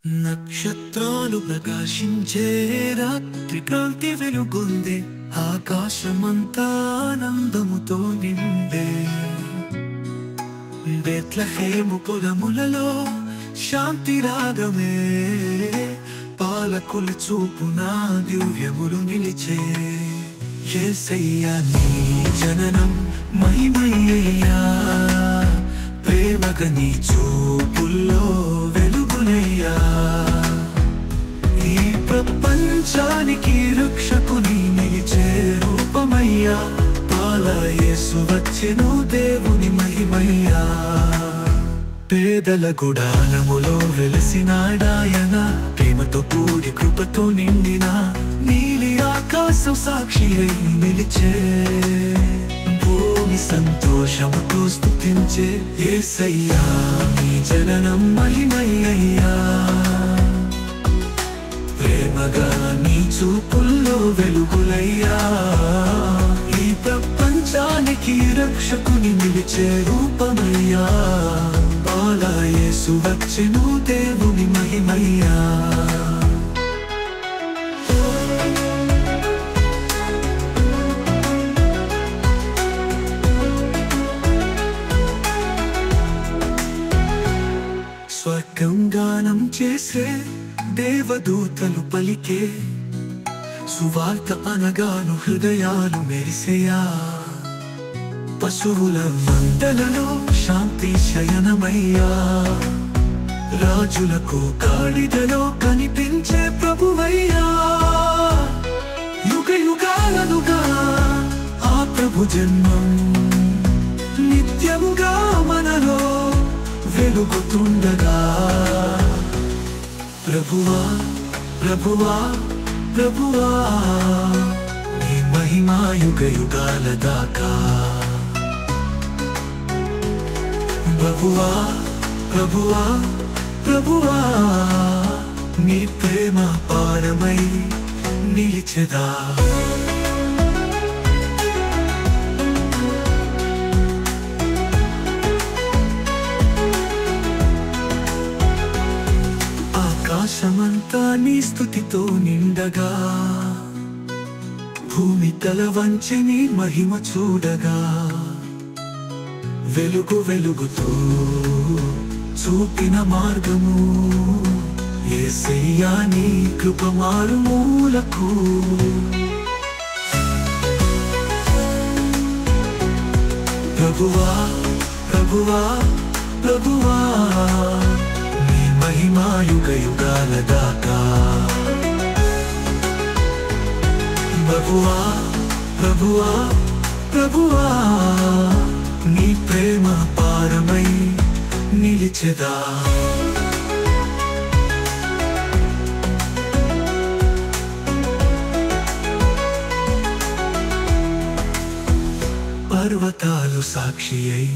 నక్షత్రాలు ప్రకాశించే రాత్రి కాంతి వెలుగుందే, ఆకాశమంతా ఆనందముతో నిండే. బెత్లెహేము పొలములలో శాంతి రాగమే, పాలకుల చూపున దివ్యములు నిలిచే. యేసయ్యా నీ జననం మహిమయ్యా, ప్రేమగా నీ చూపుల్లో వెలుగునయ్యా. ఈ ప్రపంచానికి రక్షకుని నిలిచే రూపమయ్యా, పాల యేసు వచ్చెను దేవుని మహిమయ్యా. పేదల గుడారములో వెలసినాడాయన, ప్రేమతో కూడి కృపతో నిండిన నీలి ఆకాశం సాక్షి అయి నిలిచే. భూమి సంతోషముతో స్తుతించే, యేసయ్యా నీ జననం మహిమయ్యా. ప్రేమగా నీ చూపుల్లో వెలుగులయ్యా, ఈ ప్రపంచానికి రక్షకుని నిలిచే రూపమయ్యా. పాల యేసు వచ్చెను దేవుని మహిమయ్యా. స్వర్గం గానం చేసే దేవదూతలు పలికే, సువార్త అనగాను హృదయాలు మెరిసేయా. పశువుల మందలలో శాంతి శయనమయ్యా, రాజులకు గాడిదలో కనిపించే ప్రభువయ్యా. యుగ యుగాలనుగా ఆ ప్రభు జన్మం నిత్యముగా మనలో వెలుగుతుండగా. ప్రభువా ప్రభువా ప్రభువా, నీ మహిమా యుగ యుగాల దాకా. ప్రభువా ప్రభువా ప్రభువా, నీ ప్రేమ పారమై నిలిచెదా. ఆకాశమంతా నీ స్తుతితో నిండగా, భూమి తల వంచి నీ మహిమ చూడగా. వెలుగు వెలుగుతూ చూపిన మార్గము, యేసయ్యా నీ కృప మారుమూలకు. ప్రభువా ప్రభువా ప్రభువా, నీ మహిమా యుగ యుగాల దాకా. ప్రభువా ప్రభువా ప్రభువా, నీ ప్రేమ పారమై నిలిచెదా. పర్వతాలు సాక్షి అయి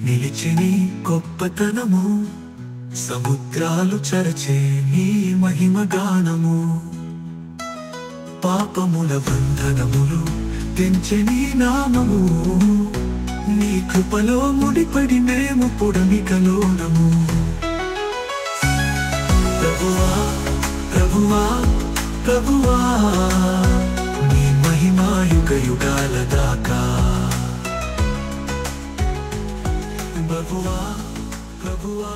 నిలిచి నీ గొప్పతనము, సముద్రాలు చరచే నీ మహిమ గానము. పాపముల బంధనములు తెంచె నీ నామము, నీ కృపలో ముడిపడి మేము పుడమికలోనము. ప్రభువా ప్రభువా ప్రభువా, నీ మహిమా యుగ యుగాల దాకా. ప్రభువా ప్రభువా